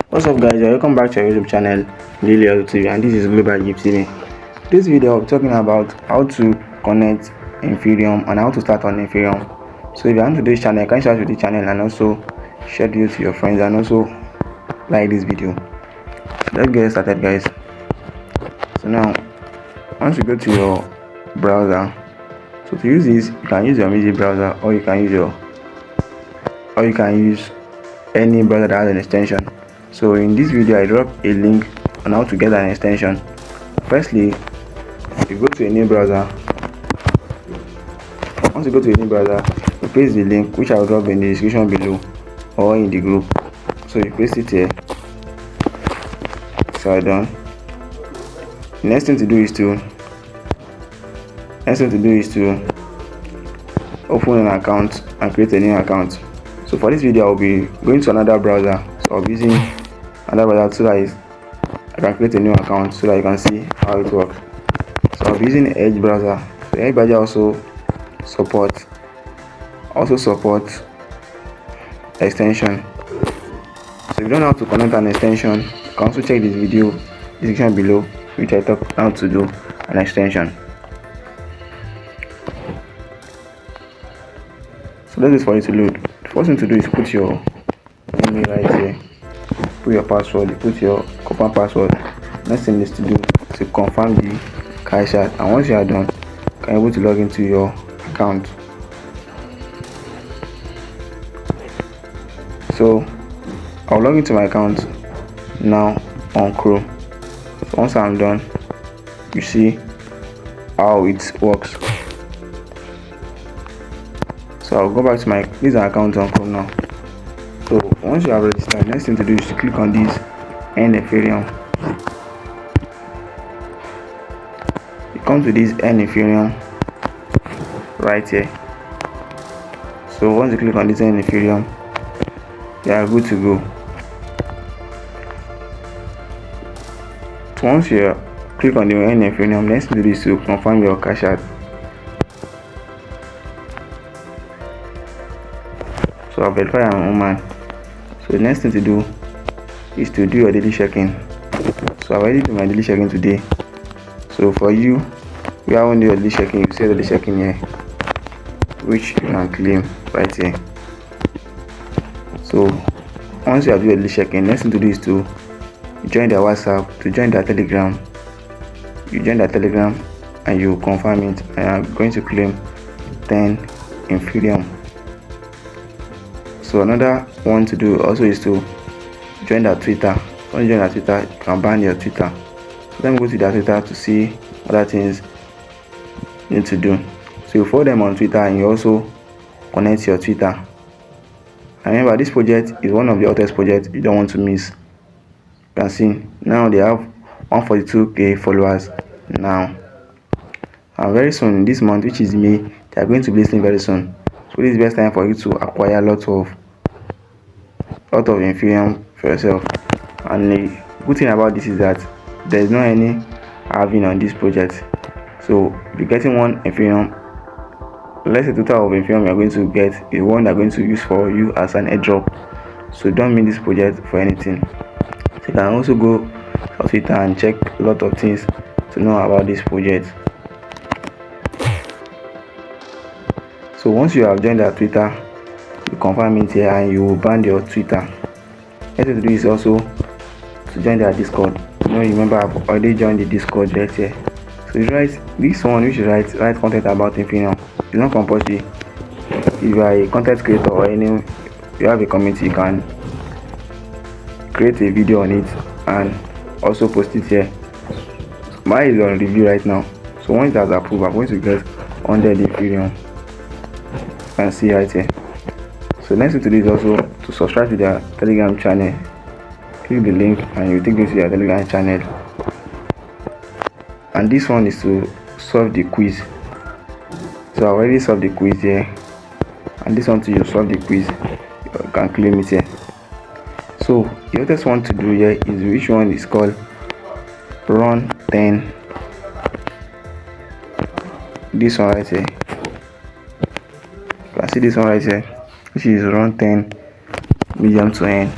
What's up guys, welcome back to our YouTube channel Daily Auto TV, and this is Global Gift TV. This video I'll be talking about how to connect Inferium and how to start on Inferium. So if you're new to this channel, you can subscribe to the channel and also share the video to your friends and also like this video. So let's get started guys. So now once you go to your browser, so to use this you can use your music browser or you can use any browser that has an extension. So in this video I drop a link on how to get an extension. Firstly, you go to a new browser. Once you go to a new browser, you paste the link which I will drop in the description below or in the group. So you paste it here. So done. The next thing to do is to open an account and create a new account. So for this video I'll be going to another browser. So I'll be using another browser so that I can create a new account so that you can see how it works. So I'll be using Edge browser. So Edge browser also support extension. So if you don't know how to connect an extension, you can also check this video description below, which I talk how to do an extension. So that is for you to load. The first thing to do is put your email right here, put your password, you put your confirm password. Next thing is to do to confirm the cash out, and once you are done you can be able to log into your account. So I'll log into my account now on Chrome. So once I'm done, you see how it works. So I'll go back to this account on Chrome now. So once you have registered, next thing to do is to click on this End Inferium. You come to this End Inferium right here. So once you click on this End Inferium, you are good to go. So once you click on the End Inferium, next thing to do is to confirm your cash out. So I'll verify I'm a woman. So the next thing to do is to do your daily check-in. So I've already done my daily check-in today. So for you haven't done your daily check-in, you see the daily check-in here, which you can claim right here. So once you have done your daily check-in, next thing to do is to join their WhatsApp, to join their Telegram. You join their Telegram and you confirm it, and I'm going to claim 10 Inferium. So another one to do also is to join their Twitter. When you join their Twitter, you can ban your Twitter. So let me go to their Twitter to see other things you need to do. So you follow them on Twitter and you also connect your Twitter. And remember, this project is one of the hottest projects you don't want to miss. You can see now they have 142k followers now. And very soon, this month, which is May, they are going to be listening very soon. So this is the best time for you to acquire a lot of Inferium for yourself. And the good thing about this is that there is no any halving on this project. So if you're getting one Inferium, let's say total of Inferium you're going to get is one they're going to use for you as an airdrop. So don't miss this project for anything. So you can also go on Twitter and check a lot of things to know about this project. So once you have joined their Twitter, you confirm it here and you will ban your Twitter. Next thing to do is also to join their Discord. Remember I've already joined the Discord right here. So you write this one, you should write content about Inferium. It's not compulsory. If you are a content creator or you have a community, you can create a video on it and also post it here. Mine is on review right now. So once that's approved, I'm going to get 100 Inferium. You can see right here. So next thing to do is also to subscribe to their Telegram channel. Click the link and you take you to their Telegram channel. And this one is to solve the quiz. So I already solved the quiz here, and this one to you solve the quiz, you can claim it here. So the other one to do here is which one is called Run 10. This one right here. You can see this one right here, which is run 10 medium to end.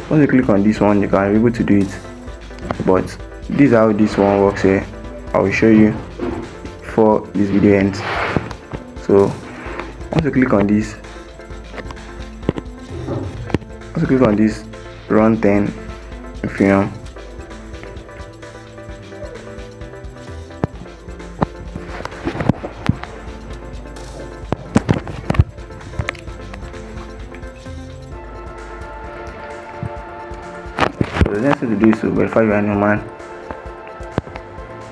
Once you click on this one, you can be able to do it. But this is how this one works here. I will show you before this video ends. So once you click on this, run 10 Inferium. So the next thing to do is to verify you are a new man.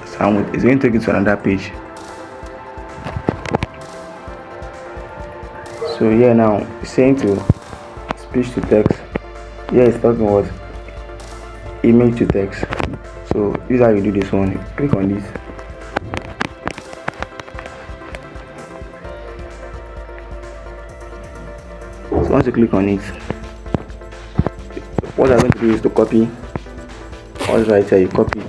So it's going to take you to another page. So here now it's saying to speech to text. Here it's talking about image to text. So this is how you do this one. Click on this. So once you click on it, what I'm going to do is to copy what's right here. You copy it.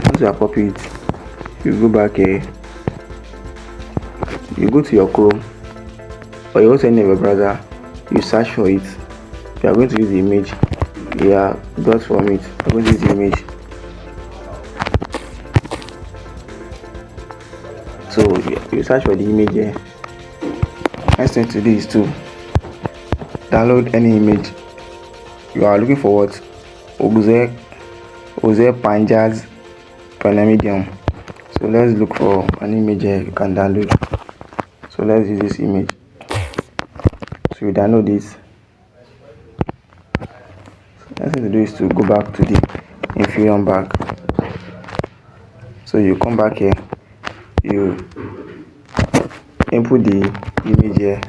Once you have copied it, you go back here. You go to your Chrome or you go to any web browser. You search for it. You are going to use the image. Dot from it. I'm going to use the image. So you search for the image here. Next thing to do is to download any image. You are looking for what? Oze Panjaz Panamedium. So let's look for an image here you can download. So let's use this image. So you download this. Next thing to do is to go back to the Inferium bag. So you come back here, you input the image here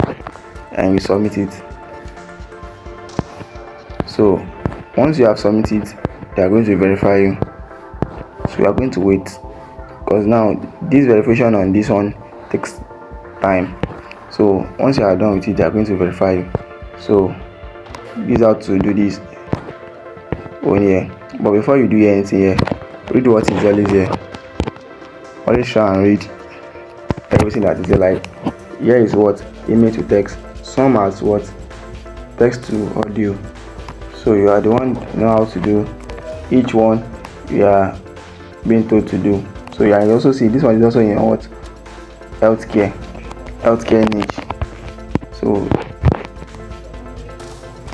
and you submit it. So once you have submitted, they are going to verify you. So you are going to wait, because now this verification on this one takes time. So once you are done with it, they are going to verify you. So this is how to do this on here. But before you do anything here, read what is always here. Always try and read everything that is there. Like here is what image to text, some as what text to audio. So you are the one know how to do each one you are being told to do. So you can also see this one is also in what healthcare niche. So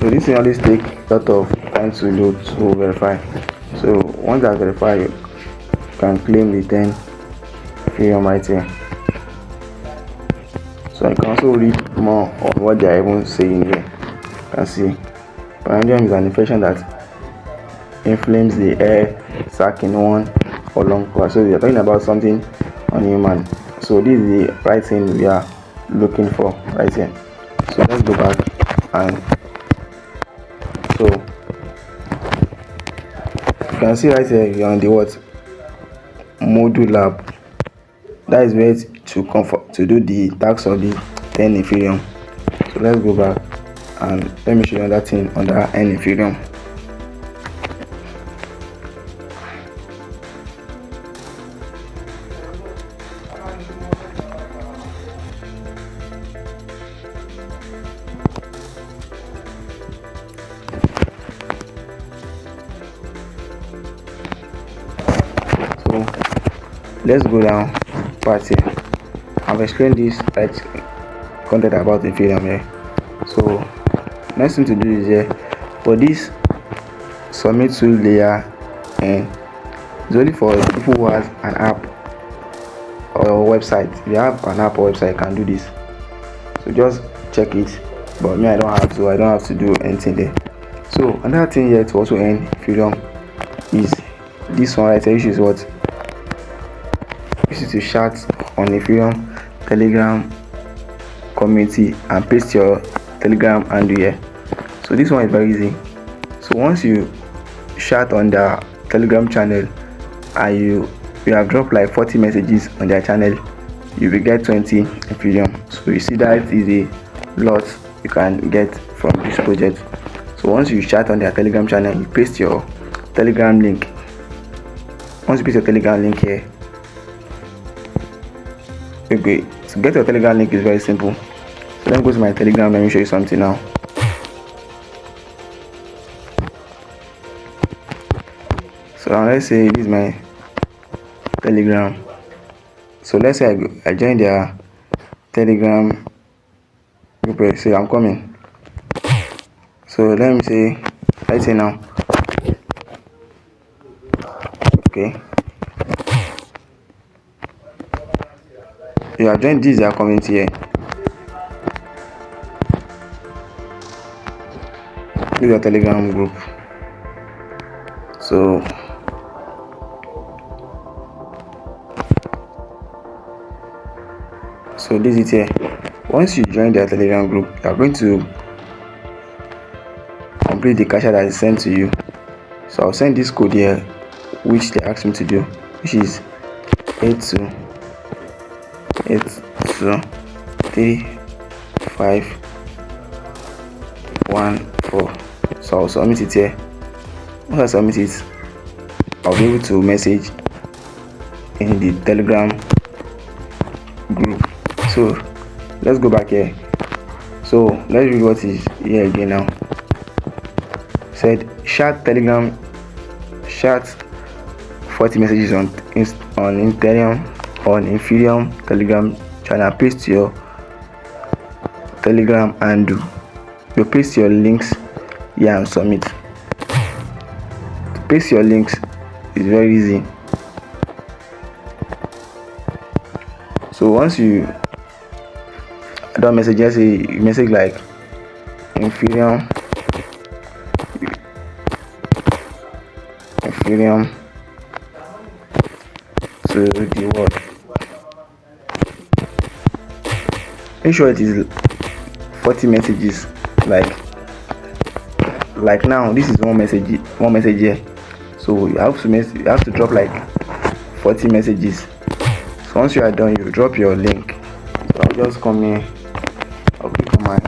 this will always take a lot of time to load to verify. So once I verify, you can claim the 10 Inferium right here. So I can also read more on what they are even saying here. You can see Panamedium is an infection that inflames the air sac in one or long course. So they are talking about something on human. So this is the right thing we are looking for right here. So let's go back, and so you can see right here you're on the what module lab. That is where to do the task of the 10 Inferium. So let's go back and let me show you another thing under N Inferium. So let's go down part here. I've explained this right content about Inferium here. So next thing to do is here for this submit to layer, and it's only for people who has an app or website. If you have an app or website, you can do this. So just check it. But me, I don't have to do anything there. So another thing here to also end Inferium is this one right here, which is what this is to chat on Inferium Telegram community and paste your Telegram handle here. So this one is very easy. So once you chat on the Telegram channel and you have dropped like 40 messages on their channel, you will get 20 Inferium. So you see that is a lot you can get from this project. So once you chat on their Telegram channel, you paste your Telegram link. Once you paste your Telegram link here, okay, to get your Telegram link is very simple. So let me go to my Telegram. Let me show you something now. So now let's say this is my Telegram. So let's say I join their Telegram group. Say I'm coming. So let's say now. Okay. You have joined this their community here. This is your Telegram group. So this is here. Once you join their Telegram group, you are going to complete the captcha that is sent to you. So I'll send this code here, which they asked me to do, which is 82823514. So I'll submit it here. Once I submit it, I'll be able to message in the Telegram group. So let's go back here. So let's read what is here again now. Said chat 40 messages on Inferium Telegram channel. Paste your Telegram and you paste your links here and submit. To paste your links is very easy. So once you don't message, just say message like Inferium to the world. Make sure it is 40 messages. Like now, this is one message here. So you have to drop like 40 messages. So once you are done, you drop your link. So I'll just come here. I'll click on my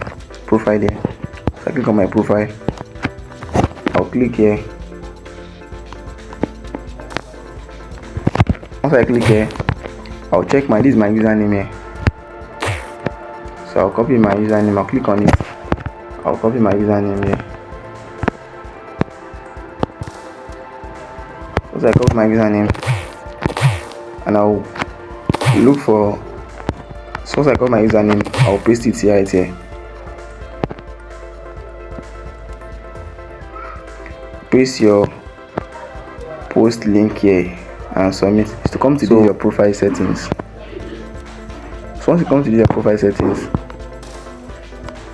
profile there. So I click on my profile. I'll click here. Once I click here, I'll check this is my username here. So I'll copy my username. I'll click on it. I'll copy my username here. Once I copy my username, and I'll look for. So once I copy my username, I'll paste it here, right here. Paste your post link here and submit. It's to come to do your profile settings. So once you come to do your profile settings,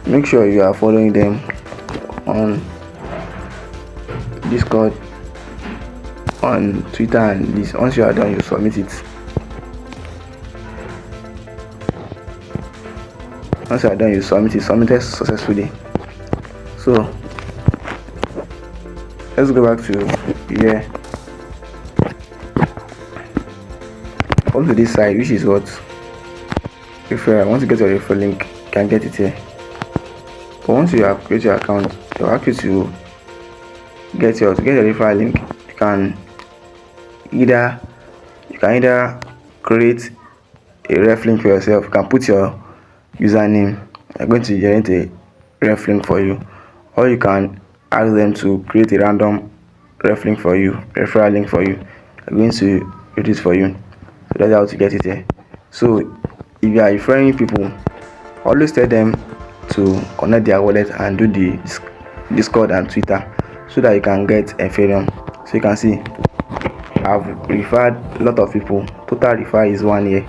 make sure you are following them on Discord, on Twitter, and this. Once you are done, you submit it. Once you are done, you submit it. Submitted successfully. So let's go back to here. Come to this side, which is what referral. Once you get your referral link, you can get it here. But once you have created your account, they'll ask you to get your referral link. You can either create a ref link for yourself. You can put your username. They're going to generate a ref link for you, or you can ask them to create a random referral link for you. They're going to create it for you. So that's how to get it here. So if you are referring people, always tell them to connect their wallet and do the Discord and Twitter, so that you can get Inferium. So you can see I've referred a lot of people. Total refer is 1 year.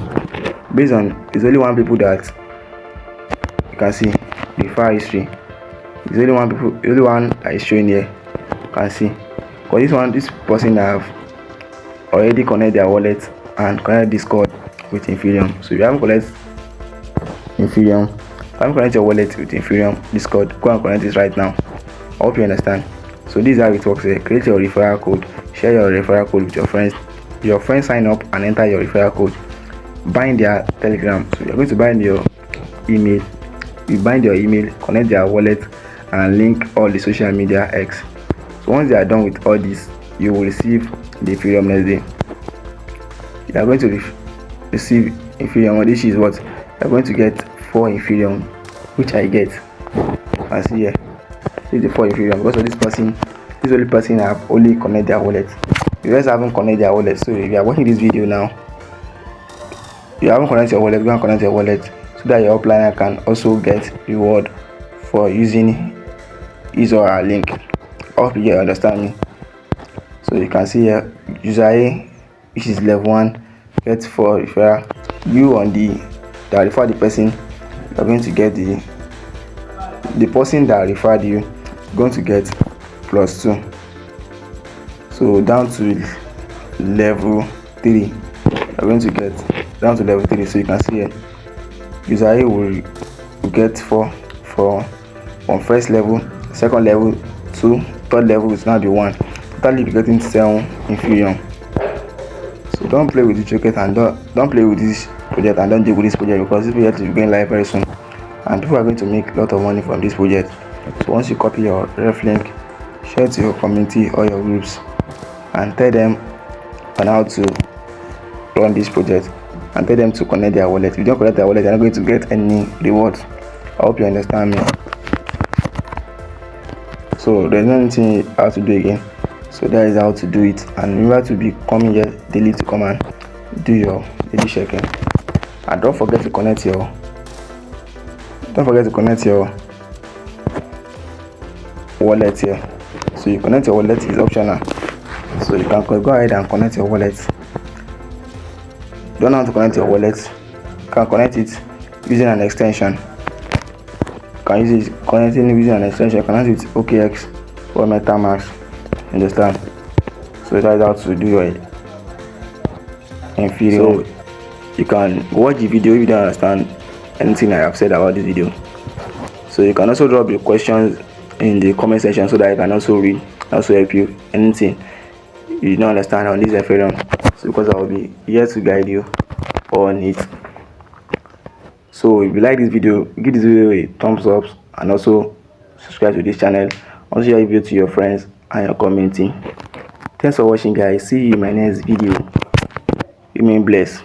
Based on it's only one people that you can see refer history. It's only one that is showing here. You can see. Because this person have already connected their wallet and connect Discord with Inferium. So if you haven't connected your wallet with Inferium Discord, go and connect it right now. I hope you understand. So this is how it works here. Create your referral code, share your referral code with your friends. Your friends sign up and enter your referral code. Bind their Telegram. So you're going to bind your email. You bind your email, connect their wallet, and link all the social media X. So once they are done with all this, you will receive the Inferium next day. You are going to receive Inferium. This is what you are going to get 4 Inferium which I get. As here, this is the 4 Inferium. Because of this only person have only connect their wallet. You guys haven't connect their wallet, so if you are watching this video now, you haven't connected your wallet, go and connect your wallet so that your upliner can also get reward for using his or her link. I hope you understand me. So you can see here, user A, which is level 1, gets 4 referral. You on that refer the person, you are going to get the person that referred you is going to get +2. So down to level 3, you are going to get down to level 3. So you can see here, user A will get 4 on first level, second level 2, third level is now the 1. Totally be getting 7 Inferium. So don't play with this ticket and don't play with this project and don't deal with this project, because this project is going live very soon and people are going to make a lot of money from this project. So once you copy your ref link, share to your community or your groups and tell them on how to run this project and tell them to connect their wallet. If you don't connect their wallet, they're not going to get any rewards. I hope you understand me. So there's nothing how to do again. So that is how to do it. And remember to be coming here daily to come and do your daily checking. And don't forget to connect your wallet here. So you connect your wallet is optional. So you can go ahead and connect your wallet. Don't know how to connect your wallet, you can connect it using an extension. You can use it connecting using an extension. You can connect with OKX or MetaMask. Understand? So that is how to do your Inferium. So you can watch the video if you don't understand anything I have said about this video. So you can also drop your questions in the comment section so that I can also read, also help you anything you don't understand on this Inferium. So because I will be here to guide you on it. So if you like this video, give this video a thumbs up and also subscribe to this channel. Also share the video to your friends and your community. Thanks for watching, guys. See you in my next video. Remain blessed.